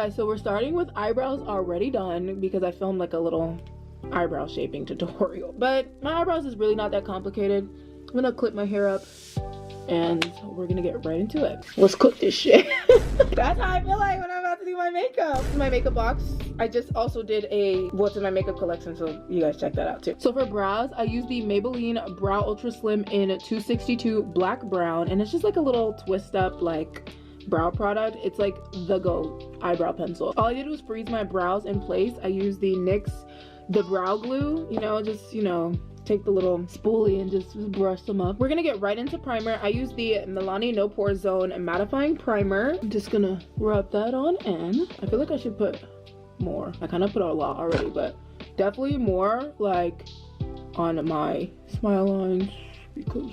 guys, so we're starting with eyebrows already done because I filmed like a little eyebrow shaping tutorial. But my eyebrows is really not that complicated. I'm gonna clip my hair up and we're gonna get right into it. Let's cook this shit. That's how I feel like when I'm about to do my makeup. My makeup box, I just also did a what's in my makeup collection, so you guys check that out too. So for brows, I use the Maybelline Brow Ultra Slim in 262 Black Brown, and it's just like a little twist up like brow product. It's like the GO eyebrow pencil. All I did was freeze my brows in place. I used the NYX the brow glue, just take the little spoolie and just brush them up. We're gonna get right into primer. I use the Milani No Pore Zone mattifying primer. I'm just gonna rub that on in. I feel like I should put more. I kind of put a lot already, but definitely more like on my smile lines because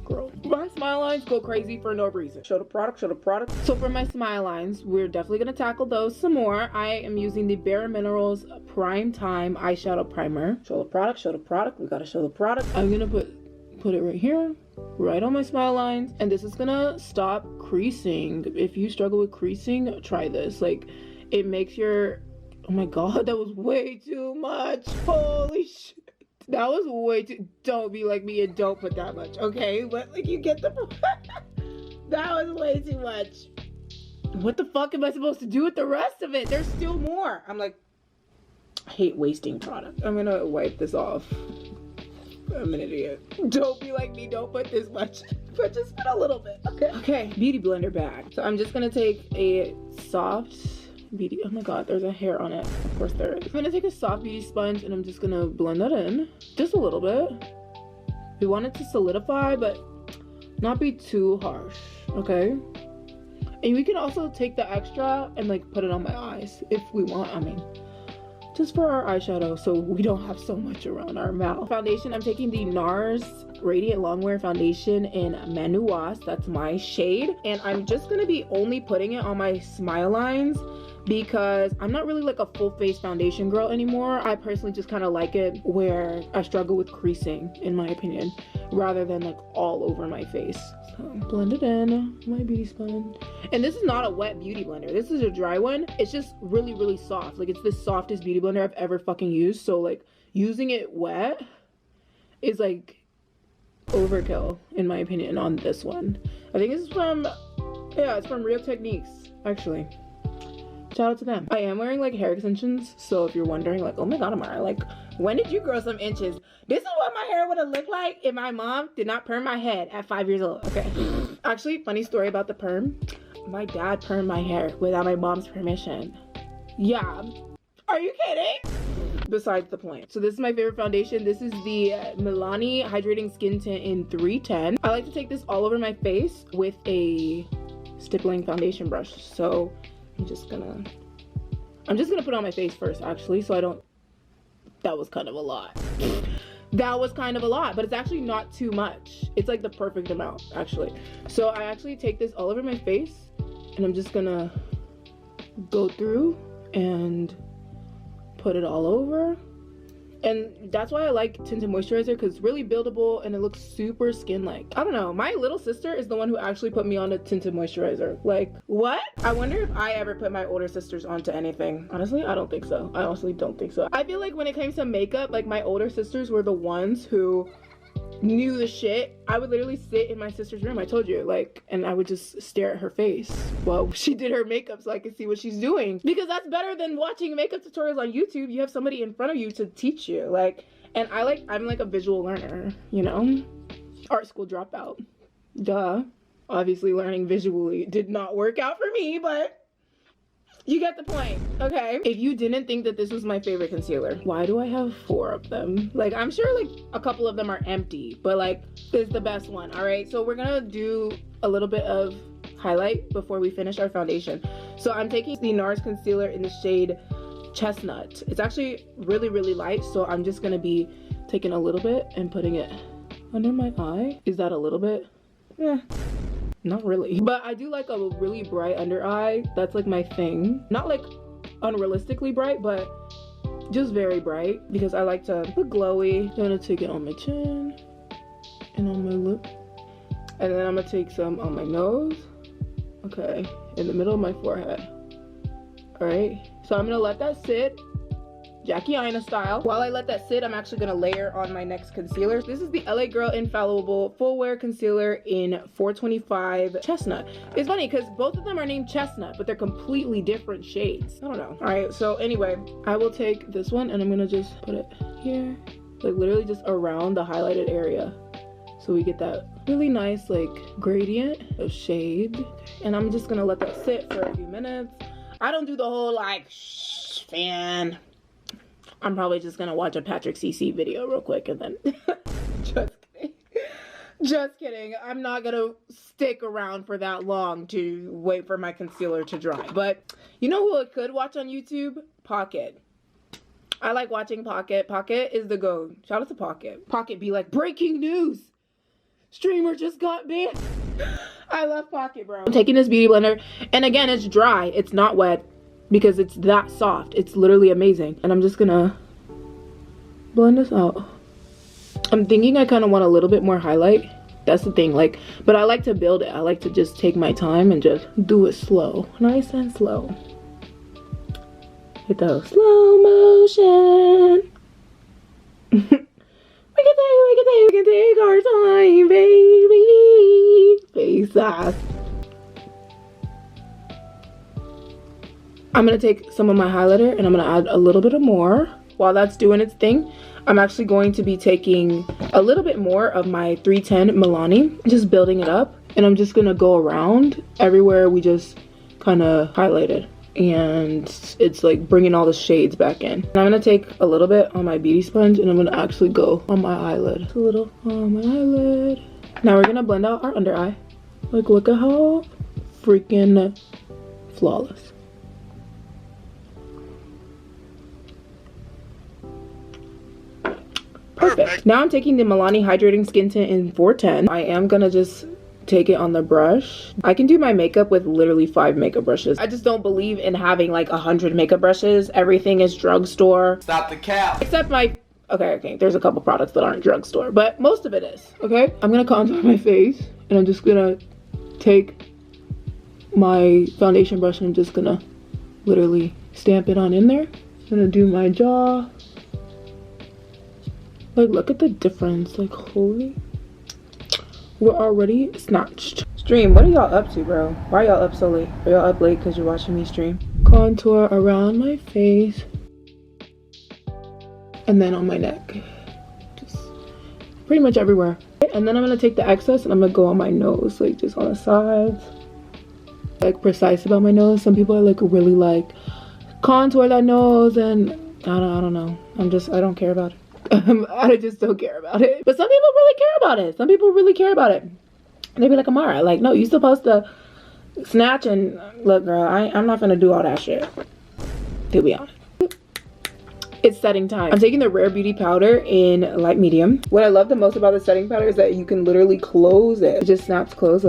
girl, my smile lines go crazy for no reason. Show the product, show the product. So for my smile lines, we're definitely gonna tackle those some more. I am using the Bare Minerals Prime Time eyeshadow primer. Show the product, show the product. We gotta show the product. I'm gonna put it right here, right on my smile lines, and this is gonna stop creasing. If you struggle with creasing, try this. Like, it makes your, oh my god, that was way too much. Holy shit. That was way too, don't be like me and don't put that much, okay? But like, you get the, that was way too much. What the fuck am I supposed to do with the rest of it? There's still more. I'm like, I hate wasting product. I'm gonna wipe this off. I'm an idiot. Don't be like me, don't put this much, but just put a little bit, okay? Okay, beauty blender bag. So I'm just gonna take a soft beauty, oh my god, there's a hair on it. Of course there is. I'm gonna take a soft beauty sponge and I'm just gonna blend that in. Just a little bit. We want it to solidify, but not be too harsh, okay? And we can also take the extra and like put it on my eyes if we want, I mean, just for our eyeshadow so we don't have so much around our mouth. Foundation, I'm taking the NARS Radiant Longwear Foundation in Manouas. That's my shade. And I'm just gonna be only putting it on my smile lines because I'm not really like a full face foundation girl anymore. I personally just kind of like it where I struggle with creasing, in my opinion, rather than like all over my face. So blend it in, my beauty sponge. And this is not a wet beauty blender. This is a dry one. It's just really, really soft. Like, it's the softest beauty blender I've ever fucking used. So like, using it wet is like overkill, in my opinion, on this one. I think this is from, yeah, it's from Real Techniques, actually. Shout out to them. I am wearing like hair extensions, so if you're wondering like, oh my god, Amara, like, when did you grow some inches? This is what my hair would have looked like if my mom did not perm my head at 5 years old, okay? Actually, funny story about the perm. My dad permed my hair without my mom's permission. Yeah. Are you kidding? Besides the point. So this is my favorite foundation. This is the Milani Hydrating Skin Tint in 310. I like to take this all over my face with a stippling foundation brush. So I'm just gonna put it on my face first, actually, so I don't, that was kind of a lot. That was kind of a lot, but it's actually not too much. It's like the perfect amount, actually. So I actually take this all over my face and I'm just gonna go through and put it all over. And that's why I like tinted moisturizer, because it's really buildable and it looks super skin-like. I don't know, my little sister is the one who actually put me on a tinted moisturizer. Like, what? I wonder if I ever put my older sisters onto anything. Honestly, I don't think so. I honestly don't think so. I feel like when it came to makeup, like, my older sisters were the ones who knew the shit. I would literally sit in my sister's room, I told you, like, and I would just stare at her face while she did her makeup so I could see what she's doing, because that's better than watching makeup tutorials on YouTube. You have somebody in front of you to teach you, like, and I'm like a visual learner, you know, art school dropout, duh. Obviously learning visually did not work out for me, but you get the point, okay? If you didn't think that this was my favorite concealer, why do I have 4 of them? Like, I'm sure like a couple of them are empty, but like, this is the best one, all right? So we're gonna do a little bit of highlight before we finish our foundation. So I'm taking the NARS concealer in the shade Chestnut. It's actually really, really light, so I'm just gonna be taking a little bit and putting it under my eye. Is that a little bit? Yeah. Not really, but I do like a really bright under eye. That's like my thing. Not like unrealistically bright, but just very bright, because I like to look glowy. I'm gonna take it on my chin and on my lip, and then I'm gonna take some on my nose, okay, in the middle of my forehead. All right, so I'm gonna let that sit, Jackie Aina style. While I let that sit, I'm actually gonna layer on my next concealer. This is the LA Girl Infallible Full Wear Concealer in 425 Chestnut. It's funny because both of them are named Chestnut, but they're completely different shades. I don't know. All right, so anyway, I will take this one and I'm gonna just put it here, like literally just around the highlighted area. So we get that really nice like gradient of shade. And I'm just gonna let that sit for a few minutes. I don't do the whole like shh fan. I'm probably just gonna watch a Patrick CC video real quick and then just kidding. Just kidding. I'm not gonna stick around for that long to wait for my concealer to dry. But you know who I could watch on YouTube? Pocket. I like watching Pocket. Pocket is the GOAT. Shout out to Pocket. Pocket be like, breaking news. Streamer just got banned. I love Pocket, bro. I'm taking this beauty blender, and again, it's dry. It's not wet because it's that soft. It's literally amazing. And I'm just gonna blend this out. I'm thinking I kind of want a little bit more highlight. That's the thing, like, but I like to build it. I like to just take my time and just do it slow, nice and slow. Hit the slow motion. We can take our time, baby. Face ass. I'm gonna take some of my highlighter and I'm gonna add a little bit of more. While that's doing its thing, I'm actually going to be taking a little bit more of my 310 Milani, just building it up. And I'm just gonna go around everywhere we just kind of highlighted. And it's like bringing all the shades back in. And I'm gonna take a little bit on my beauty sponge and I'm gonna actually go on my eyelid. Just a little on my eyelid. Now we're gonna blend out our under eye. Like, look at how freaking flawless. Perfect. Now I'm taking the Milani Hydrating Skin Tint in 410. I am gonna just take it on the brush. I can do my makeup with literally 5 makeup brushes. I just don't believe in having like 100 makeup brushes. Everything is drugstore. Stop the cap. Except my, okay, there's a couple products that aren't drugstore, but most of it is, okay? I'm gonna contour my face and I'm just gonna take my foundation brush and I'm just gonna literally stamp it on in there. I'm gonna do my jaw. Like, look at the difference, like, holy. We're already snatched. Stream, what are y'all up to, bro? Why y'all up so late? Are y'all up late because you're watching me stream? Contour around my face. And then on my neck. Just pretty much everywhere. And then I'm going to take the excess and I'm going to go on my nose. Like, just on the sides. Like, precise about my nose. Some people are, like, really, like, contour that nose. And I don't know. I don't care about it. I just don't care about it. But some people really care about it. Some people really care about it. They be like, Amara, like, no, you supposed to snatch and look, girl, I'm not gonna do all that shit. To be honest. It's setting time. I'm taking the Rare Beauty powder in light medium. What I love the most about the setting powder is that you can literally close it. It just snaps closed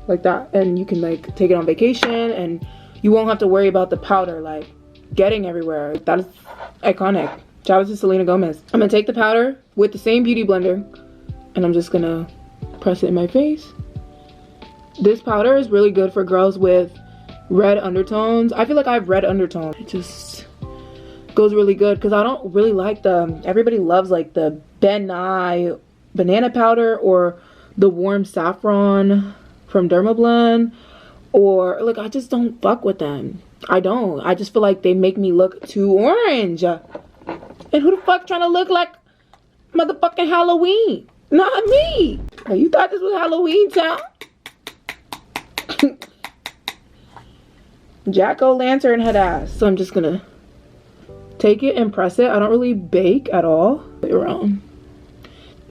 like that. And you can like take it on vacation and you won't have to worry about the powder like getting everywhere. That is iconic. Shout out to Selena Gomez. I'm gonna take the powder with the same beauty blender and I'm just gonna press it in my face. This powder is really good for girls with red undertones. I feel like I have red undertones. It just goes really good because I don't really like everybody loves like the Ben Nye banana powder or the warm saffron from Dermablend, or like I just don't fuck with them. I just feel like they make me look too orange. And who the fuck trying to look like motherfucking Halloween? Not me. Oh, you thought this was Halloween town? Jack-o'-lantern head ass. So I'm just gonna take it and press it. I don't really bake at all. Play around.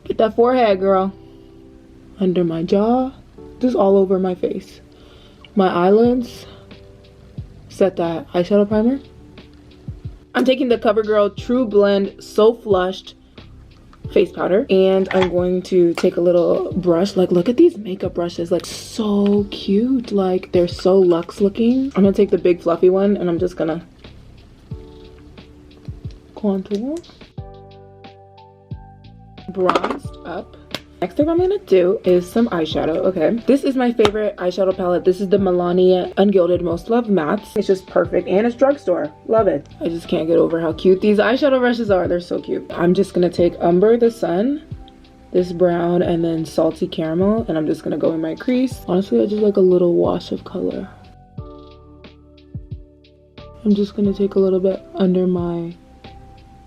Get that forehead, girl. Under my jaw. Just all over my face. My eyelids. Set that eyeshadow primer. I'm taking the CoverGirl True Blend So Flushed face powder and I'm going to take a little brush. Like, look at these makeup brushes, like so cute, like they're so luxe looking. I'm gonna take the big fluffy one and I'm just gonna contour. Bronzed up Next thing I'm gonna do is some eyeshadow, okay? This is my favorite eyeshadow palette. This is the Milani Ungilded Most Loved Mattes. It's just perfect, and it's drugstore. Love it. I just can't get over how cute these eyeshadow brushes are. They're so cute. I'm just gonna take Umber the Sun, this brown, and then Salty Caramel, and I'm just gonna go in my crease. Honestly, I just like a little wash of color. I'm just gonna take a little bit under my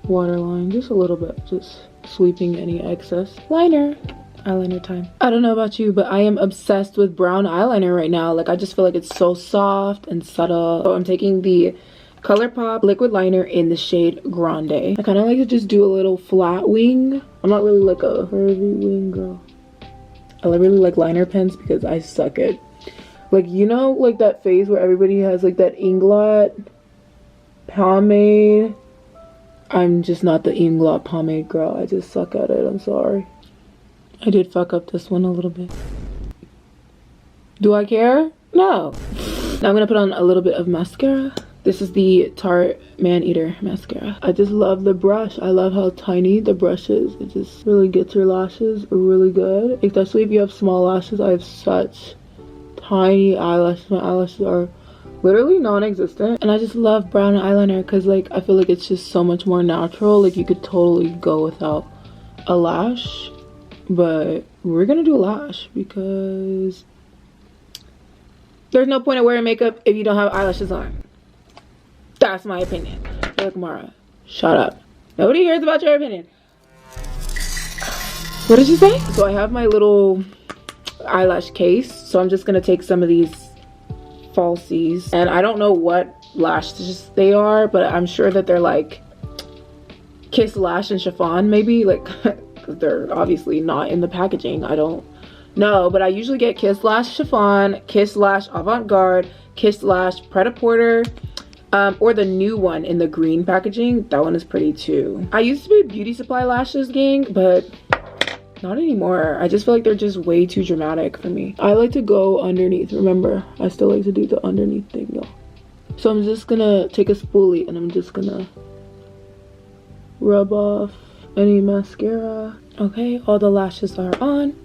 waterline, just a little bit, just sweeping any excess. Liner. Eyeliner time. I don't know about you, but I am obsessed with brown eyeliner right now. Like, I just feel like it's so soft and subtle. So I'm taking the ColourPop liquid liner in the shade Grande. I kind of like to just do a little flat wing. I'm not really like a curvy wing girl. I really like liner pens because I suck at, like, you know, like that phase where everybody has like that Inglot pomade. I'm just not the Inglot pomade girl. I just suck at it. I'm sorry. I did fuck up this one a little bit. Do I care? No. Now I'm gonna put on a little bit of mascara. This is the Tarte Man-Eater mascara. I just love the brush. I love how tiny the brush is. It just really gets your lashes really good. Especially if you have small lashes. I have such tiny eyelashes. My eyelashes are literally non-existent. And I just love brown eyeliner because, like, I feel like it's just so much more natural. Like, you could totally go without a lash. But we're gonna do a lash because there's no point in wearing makeup if you don't have eyelashes on. That's my opinion. Look, Mara, shut up. Nobody cares about your opinion. What did you say? So I have my little eyelash case. So I'm just gonna take some of these falsies. And I don't know what lashes they are, but I'm sure that they're like Kiss Lash and Chiffon, maybe, like. They're obviously not in the packaging. I don't know, but I usually get Kiss Lash Chiffon, Kiss Lash Avant-Garde, Kiss Lash Pret-a-Porter, or the new one in the green packaging. That one is pretty too. I used to be Beauty Supply Lashes gang, but not anymore. I just feel like they're just way too dramatic for me. I like to go underneath. Remember, I still like to do the underneath thing, y'all. So I'm just gonna take a spoolie and I'm just gonna rub off any mascara. Okay, all the lashes are on.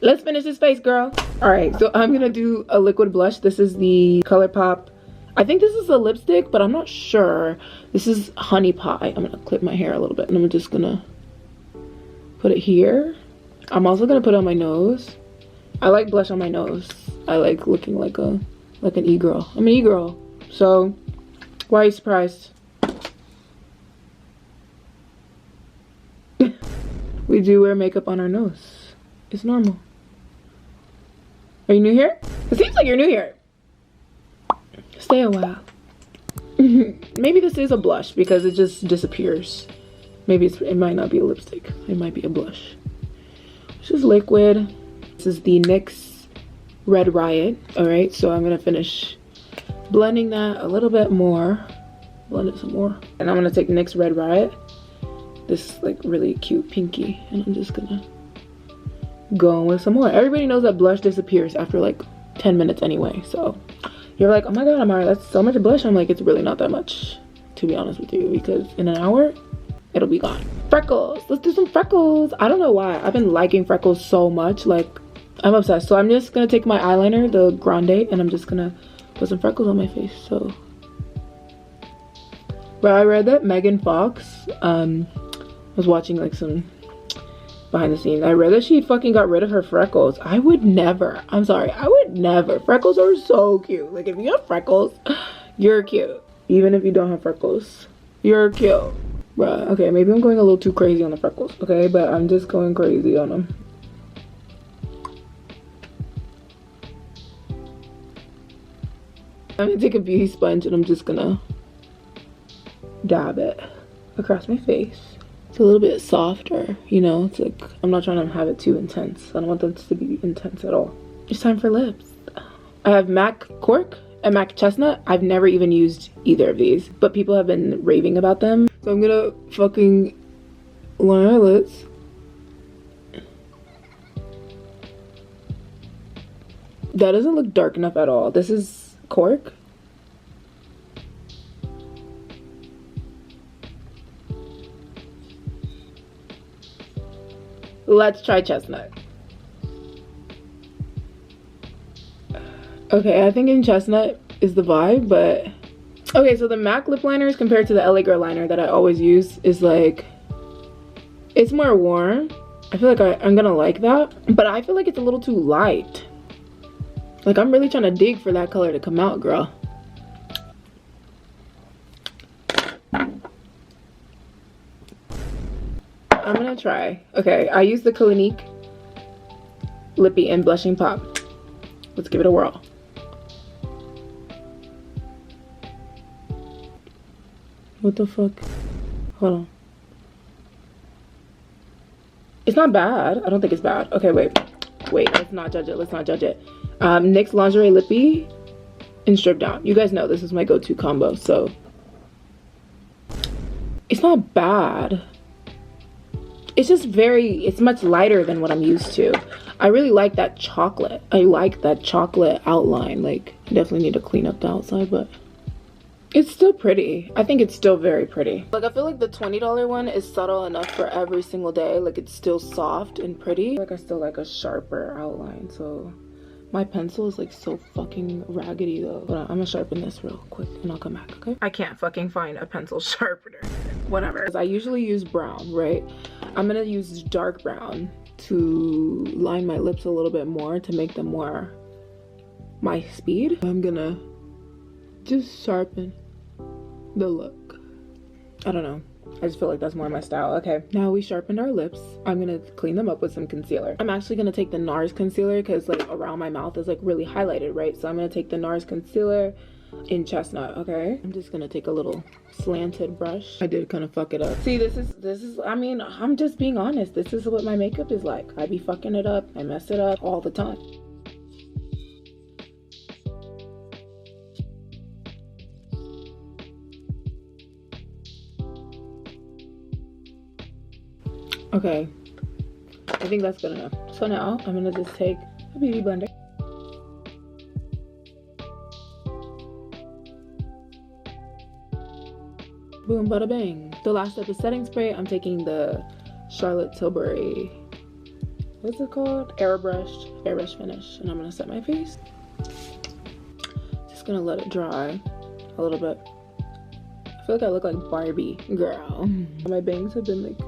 Let's finish this face, girl. All right, so I'm gonna do a liquid blush. This is the ColourPop. I think this is a lipstick, but I'm not sure. This is Honey Pie. I'm gonna clip my hair a little bit and I'm just gonna put it here. I'm also gonna put it on my nose. I like blush on my nose. I like looking like an e-girl. I'm an e-girl. So why are you surprised? We do wear makeup on our nose. It's normal. Are you new here? It seems like you're new here. Stay a while. Maybe this is a blush because it just disappears. Maybe it might not be a lipstick. It might be a blush. This is liquid. This is the NYX Red Riot. Alright, so I'm gonna finish blending that a little bit more. Blend it some more. And I'm gonna take NYX Red Riot. This like really cute pinky, and I'm just gonna go in with some more. Everybody knows that blush disappears after like 10 minutes anyway, so you're like, oh my god, Amara, that's so much blush. I'm like, it's really not that much, to be honest with you, because in an hour it'll be gone. Freckles. Let's do some freckles. I don't know why I've been liking freckles so much. Like, I'm obsessed. So I'm just gonna take my eyeliner, the Grande, and I'm just gonna put some freckles on my face. So, but I read that Megan Fox was watching like some behind the scenes. I read that she fucking got rid of her freckles. I would never. I'm sorry, I would never. Freckles are so cute. Like, if you have freckles, you're cute. Even if you don't have freckles, you're cute. Bruh, okay, maybe I'm going a little too crazy on the freckles, okay? But I'm just going crazy on them. I'm gonna take a beauty sponge and I'm just gonna dab it across my face. It's a little bit softer, you know? It's like, I'm not trying to have it too intense. I don't want them to be intense at all. It's time for lips. I have MAC Cork and MAC Chestnut. I've never even used either of these, but people have been raving about them. So I'm gonna fucking line my lips. That doesn't look dark enough at all. This is Cork. Let's try Chestnut. Okay, I think in Chestnut is the vibe, but okay, so the MAC lip liners compared to the LA Girl liner that I always use is like, it's more warm. I feel like I'm gonna like that, but I feel like it's a little too light. Like, I'm really trying to dig for that color to come out, girl. I'm gonna try. Okay, I use the Clinique Lippy and Blushing Pop. Let's give it a whirl. What the fuck? Hold on. It's not bad. I don't think it's bad. Okay, wait. Let's not judge it. Let's not judge it. NYX Lingerie Lippy and Strip Down. You guys know this is my go-to combo, so it's not bad. It's just it's much lighter than what I'm used to. I really like that chocolate. I like that chocolate outline. Like, I definitely need to clean up the outside, but it's still pretty. I think it's still very pretty. Like, I feel like the $20 one is subtle enough for every single day. Like, it's still soft and pretty. Like, I still like a sharper outline. So my pencil is like so fucking raggedy though. But I'm gonna sharpen this real quick and I'll come back, okay? I can't fucking find a pencil sharpener. Whatever. I usually use brown, right? I'm gonna use dark brown to line my lips a little bit more to make them more my speed. I'm gonna just sharpen the look. I don't know. I just feel like that's more my style. Okay, now we sharpened our lips. I'm gonna clean them up with some concealer. I'm actually gonna take the NARS concealer because like around my mouth is like really highlighted, right? So I'm gonna take the NARS concealer in Chestnut, okay? I'm just gonna take a little slanted brush. I did kind of fuck it up. See, this is, I mean, I'm just being honest. This is what my makeup is like. I be fucking it up. I mess it up all the time. Okay, I think that's good enough. So now I'm gonna just take a beauty blender. Boom, bada bang. The last step is setting spray. I'm taking the Charlotte Tilbury, what's it called? Airbrush finish. And I'm gonna set my face. Just gonna let it dry a little bit. I feel like I look like Barbie, girl. My bangs have been like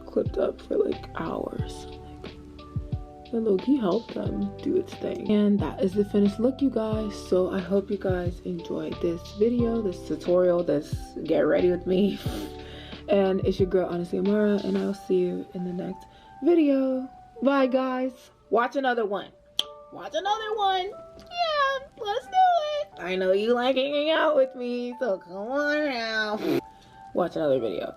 clipped up for like hours. Like, the low-key helped them do its thing. And that is the finished look, you guys. So I hope you guys enjoyed this video, this tutorial, this get ready with me. And it's your girl HonestlyAmara, and I'll see you in the next video. Bye, guys. Watch another one. Watch another one. Yeah, let's do it. I know you like hanging out with me, so come on now. Watch another video.